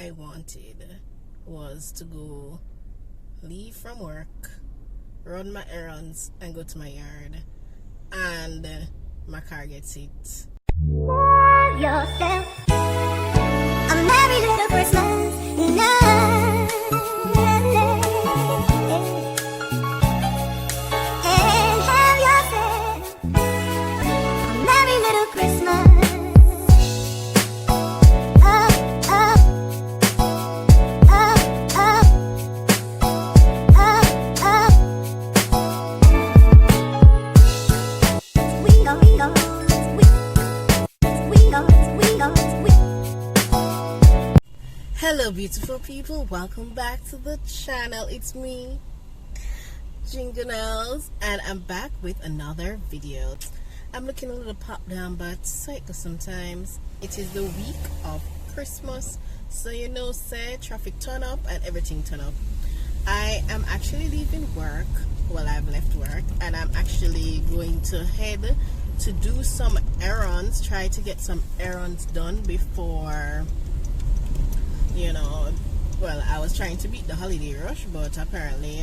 I wanted was to go leave from work, run my errands, and go to my yard, and my car gets hit. Love yourself. A merry little Christmas night. And have yourself a merry little Christmas. Hello beautiful people, welcome back to the channel. It's me, Jingle, and I'm back with another video. I'm looking a little pop down, but so it goes sometimes. It is the week of Christmas, so you know, say traffic turn up and everything turn up. I am actually leaving work. Well, I've left work and I'm actually going to head to do some errands, try to get some errands done before, you know, well, I was trying to beat the holiday rush, but apparently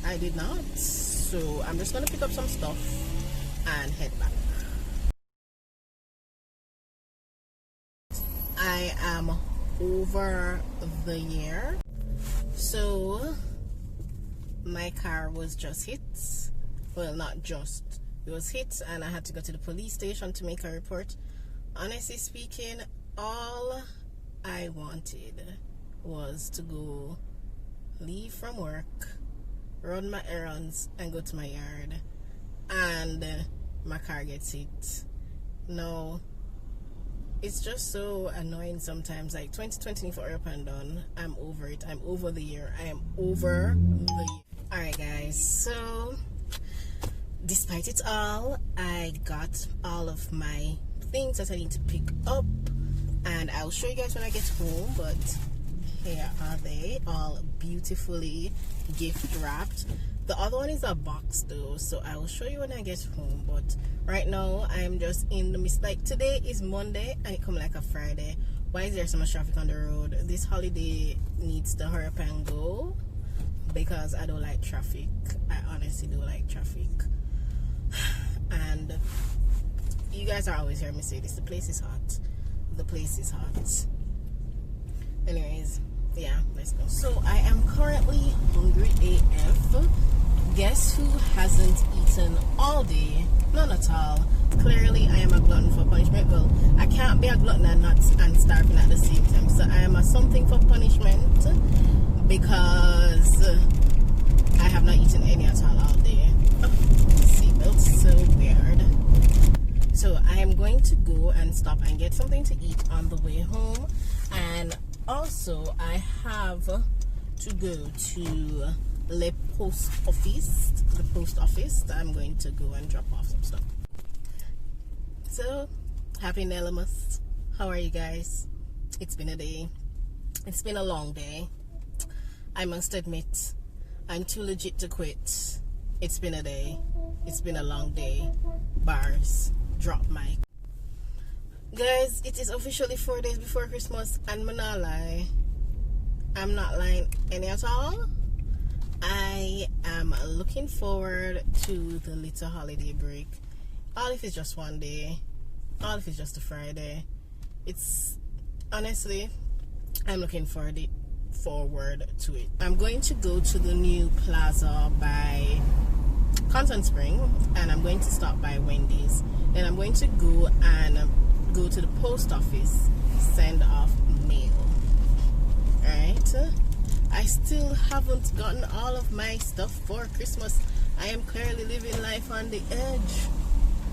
I did not. So I'm just gonna pick up some stuff and head back. I am over the year, so my car was just hit. Well, not just, it was hit, and I had to go to the police station to make a report. Honestly speaking, all I wanted was to go leave from work, run my errands, and go to my yard, and my car gets hit. No, it's just so annoying sometimes. Like 2024 up and done, I'm over it. I'm over the year. I am over the year. Alright guys, so despite it all, I got all of my things that I need to pick up, and I'll show you guys when I get home. But here are they, all beautifully gift wrapped. The other one is a box though, so I will show you when I get home. But right now I'm just in the midst. Like, today is Monday and it come like a Friday. Why is there so much traffic on the road? This holiday needs to hurry up and go, because I don't like traffic. I honestly don't like traffic. And you guys are always hearing me say this, the place is hot. The place is hot. Anyways, yeah, let's go. So I am currently hungry AF. Guess who hasn't eaten all day? None at all. Clearly I am a glutton for punishment. Well, I can't be a glutton and starving at the same time. So I am a something for punishment, because I have not eaten any at all day. Seatbelt's so weird. So I am going to go and stop and get something to eat on the way home, and also I have to go to the post office. I'm going to go and drop off some stuff. So happy Nella. How are you guys? It's been a day. It's been a long day. I must admit, I'm too legit to quit. It's been a day. It's been a long day. Bars. Drop mic. Guys, it is officially 4 days before Christmas, and I'm not lie. I'm not lying any at all. I am looking forward to the little holiday break. All if it's just one day, all if it's just a Friday. It's honestly, I'm looking forward to it. I'm going to go to the new plaza by Content Spring, and I'm going to stop by Wendy's. Then I'm going to go to the post office, send off mail. Alright, I still haven't gotten all of my stuff for Christmas. I am clearly living life on the edge.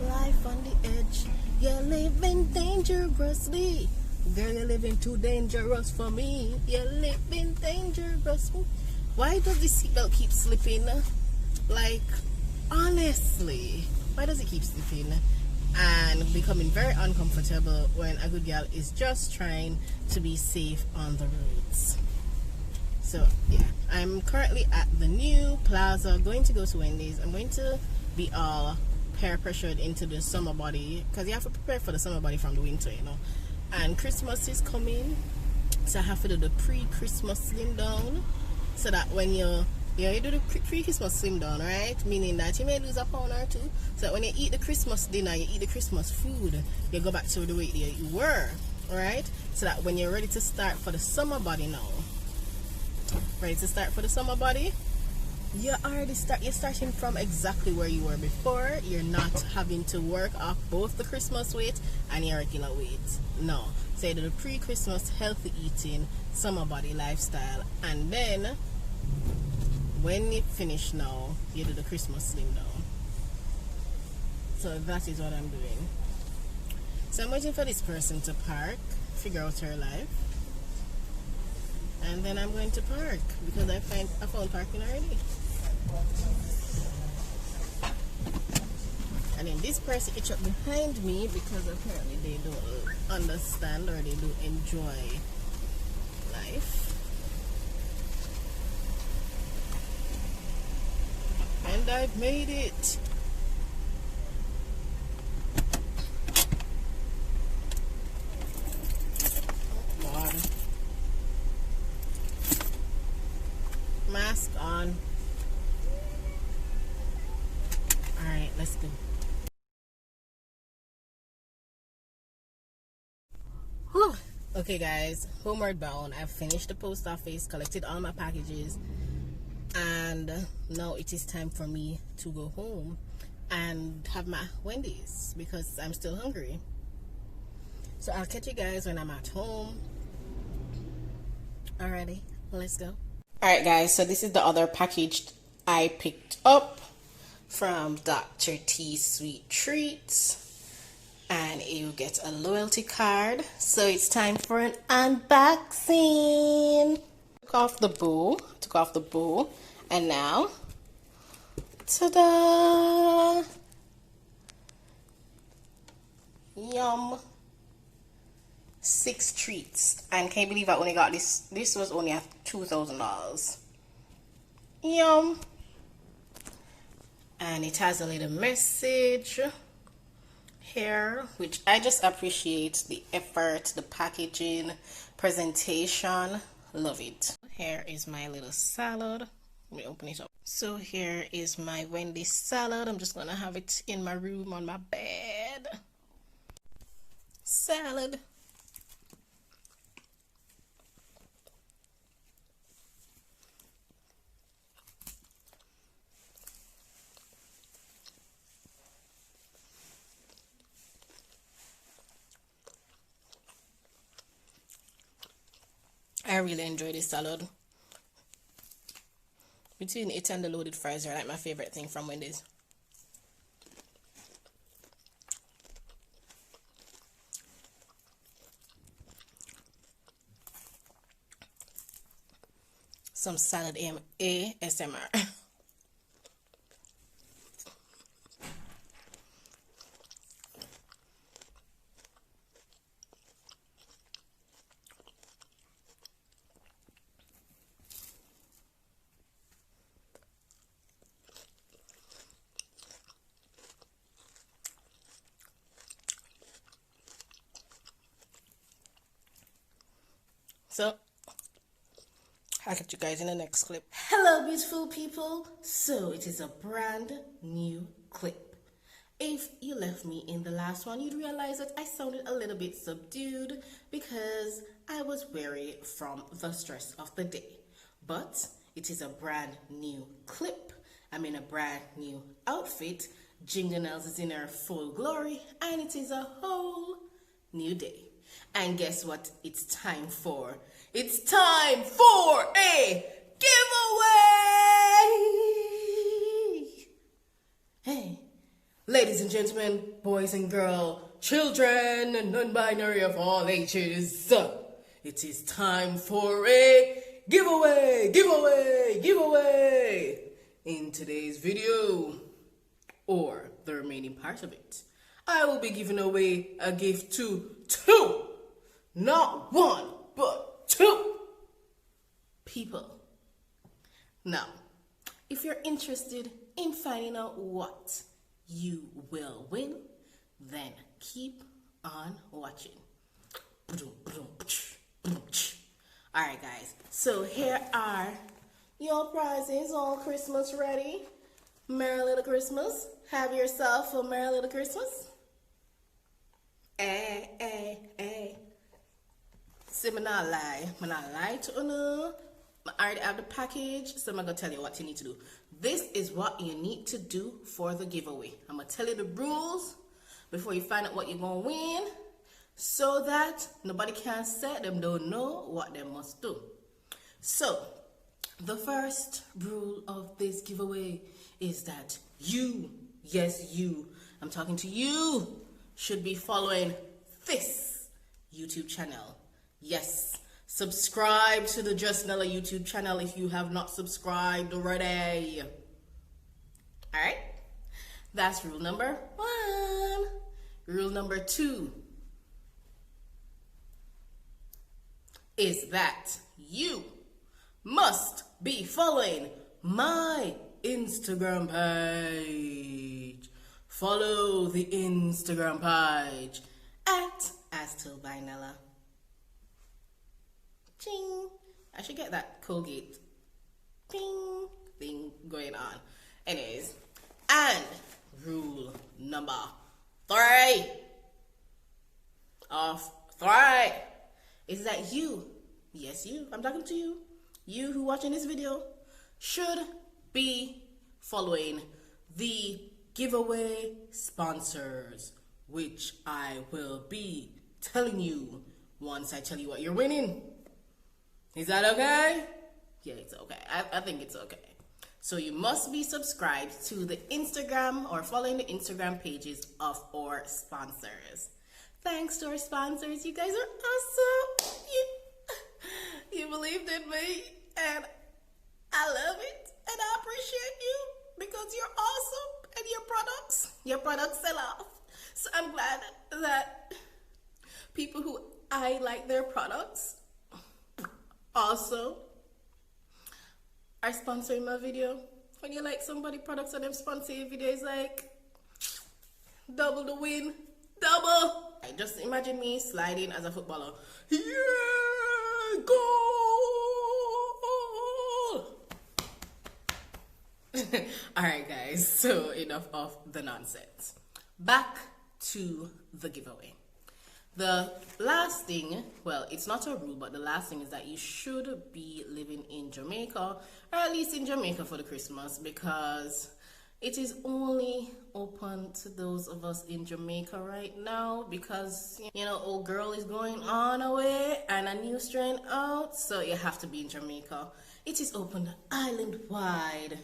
Life on the edge. You're living dangerously. Girl, you're living too dangerous for me. You're living dangerously. Why does the seatbelt keep slipping? Like, honestly, why does it keep slipping and becoming very uncomfortable when a good girl is just trying to be safe on the roads? So yeah, I'm currently at the new plaza, going to go to Wendy's. I'm going to be all peer pressured into the summer body, because you have to prepare for the summer body from the winter, you know. And Christmas is coming, So I have to do the pre-Christmas slim down, so that when you do the pre-Christmas slim down, right? Meaning that you may lose a pound or two, so that when you eat the Christmas dinner, you eat the Christmas food, you go back to the weight you were, right? So that when you're ready to start for the summer body now, you're starting from exactly where you were before. You're not having to work off both the Christmas weight and your regular weight. No. So you do the pre-Christmas healthy eating, summer body lifestyle, and then when you finish now, you do the Christmas slim down. So that is what I'm doing. So I'm waiting for this person to park, figure out her life, and then I'm going to park because I found parking already. And then this person is up behind me because apparently they don't understand or they don't enjoy life. And I've made it. Oh God. Mask on. Alright, let's go. Whew. Okay guys, homeward bound. I've finished the post office, collected all my packages, and now it is time for me to go home and have my Wendy's because I'm still hungry. So I'll catch you guys when I'm at home. Alrighty, let's go. Alright guys, so this is the other package I picked up from Dr. T's Sweet Treats. And you get a loyalty card. So it's time for an unboxing. Took off the bow, and now, ta-da! Yum. 6 treats. And can you believe I only got this? This was only at $2,000. Yum. And it has a little message here, which I just appreciate the effort, the packaging, presentation. Love it. Here is my little salad. Let me open it up. So here is my Wendy's salad. I'm just gonna have it in my room on my bed. Salad. I really enjoy this salad. Between it and the loaded fries are like my favorite thing from Wendy's. Some salad ASMR. So, I'll catch you guys in the next clip. Hello, beautiful people. So, it is a brand new clip. If you left me in the last one, you'd realize that I sounded a little bit subdued because I was weary from the stress of the day. But it is a brand new clip. I'm in a brand new outfit. Jingle Nails is in her full glory, and it is a whole new day. And guess what it's time for? It's time for a giveaway! Hey, ladies and gentlemen, boys and girls, children and non-binary of all ages, it is time for a giveaway! In today's video, or the remaining part of it, I will be giving away a gift to 2, not 1, but 2 people. Now, if you're interested in finding out what you will win, then keep on watching. Alright guys, so here are your prizes, all Christmas ready. Merry little Christmas. Have yourself a merry little Christmas. Hey. See, me not lie to you. I already have the package, so I'm gonna tell you what you need to do. This is what you need to do for the giveaway. I'm gonna tell you the rules before you find out what you're gonna win, so that nobody can say them don't know what they must do. So, the first rule of this giveaway is that you, yes you, I'm talking to you, should be following this YouTube channel. Yes, subscribe to the Just Nella YouTube channel if you have not subscribed already. Alright, that's rule number 1. Rule number 2 is that you must be following my Instagram page. Follow the Instagram page at @AsTillByNella. Ching. I should get that Colgate ping thing going on. Anyways, and rule number 3 of 3 is that you, yes you, I'm talking to you, you who watching this video, should be following the giveaway sponsors, which I will be telling you once I tell you what you're winning. Is that okay? Yeah, it's okay. I think it's okay. So you must be subscribed to the Instagram or following the Instagram pages of our sponsors. Thanks to our sponsors. You guys are awesome. You believed in me, and I love it, and I appreciate you because you're awesome, and your products sell off. So I'm glad that people who I like their products also are sponsoring my video. When you like somebody products and them sponsor your video, it's like double the win. Double. Just imagine me sliding as a footballer. Yeah, goal. Alright guys, so enough of the nonsense. Back to the giveaway. The last thing, well, it's not a rule, but the last thing is that you should be living in Jamaica, or at least in Jamaica for the Christmas, because it is only open to those of us in Jamaica right now, because, you know, old girl is going on away and a new strain out, so you have to be in Jamaica. It is open island-wide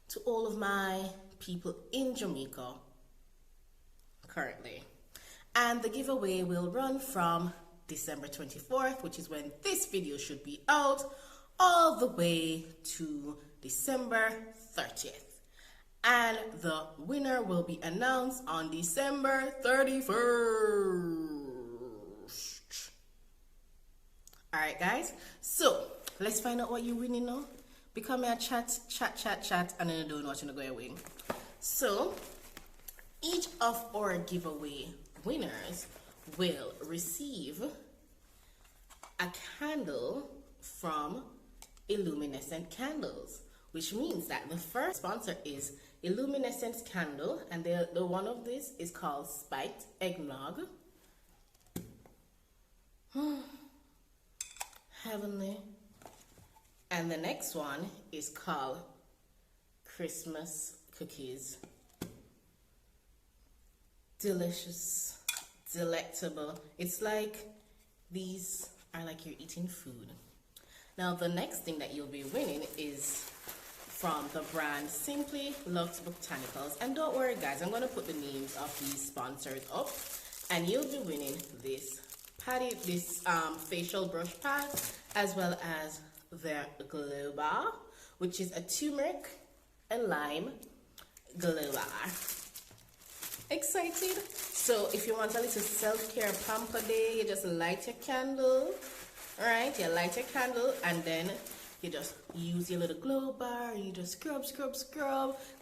to all of my people in Jamaica currently. And the giveaway will run from December 24th, which is when this video should be out, all the way to December 30th. And the winner will be announced on December 31st. Alright guys, so let's find out what you're winning now. Become a chat, and then you don't know what you're going to win. So, each of our giveaway winners will receive a candle from Illuminescent Candles, which means that the first sponsor is Illuminescent Candle, and the one of this is called Spiked Eggnog. Heavenly. And the next one is called Christmas Cookies. Delicious, delectable. It's like these are like you're eating food. Now the next thing that you'll be winning is from the brand Simply Lux Botanicals. And don't worry guys, I'm going to put the names of these sponsors up, and you'll be winning this facial brush pad, as well as their glow bar, which is a turmeric and lime glow bar. Excited? So if you want a little self-care pamper day, you just light your candle. Alright, you light your candle, and then you just use your little glow bar, you just scrub,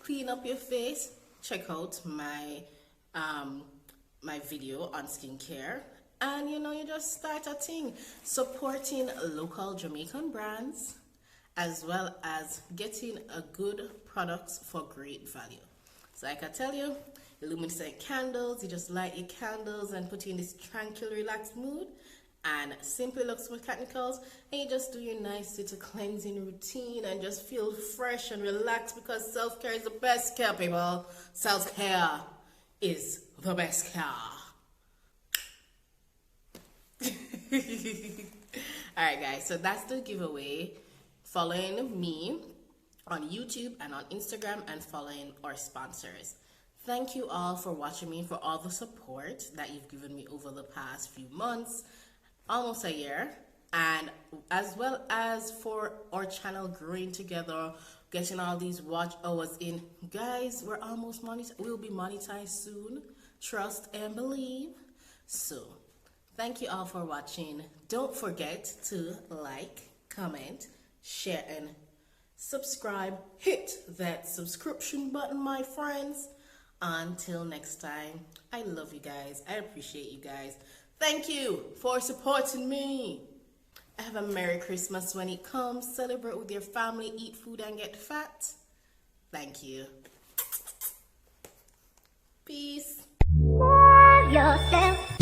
clean up your face. Check out my my video on skincare and you just start a thing supporting local Jamaican brands as well as getting a good products for great value. So like I tell you, luminescent candles, you just light your candles and put you in this tranquil, relaxed mood, and Simply Lux Botanicals, and you just do your nice little cleansing routine and just feel fresh and relaxed, because self-care is the best care, people. Self-care is the best care. Alright guys, so that's the giveaway. Following me on YouTube and on Instagram, and following our sponsors. Thank you all for watching me, for all the support that you've given me over the past few months, almost a year, and as well as for our channel growing together, getting all these watch hours in. Guys, we're almost monetized. We'll be monetized soon. Trust and believe. So thank you all for watching. Don't forget to like, comment, share, and subscribe. Hit that subscription button, my friends. Until next time, I love you guys. I appreciate you guys. Thank you for supporting me. Have a Merry Christmas when it comes. Celebrate with your family, eat food and get fat. Thank you. Peace. Love yourself.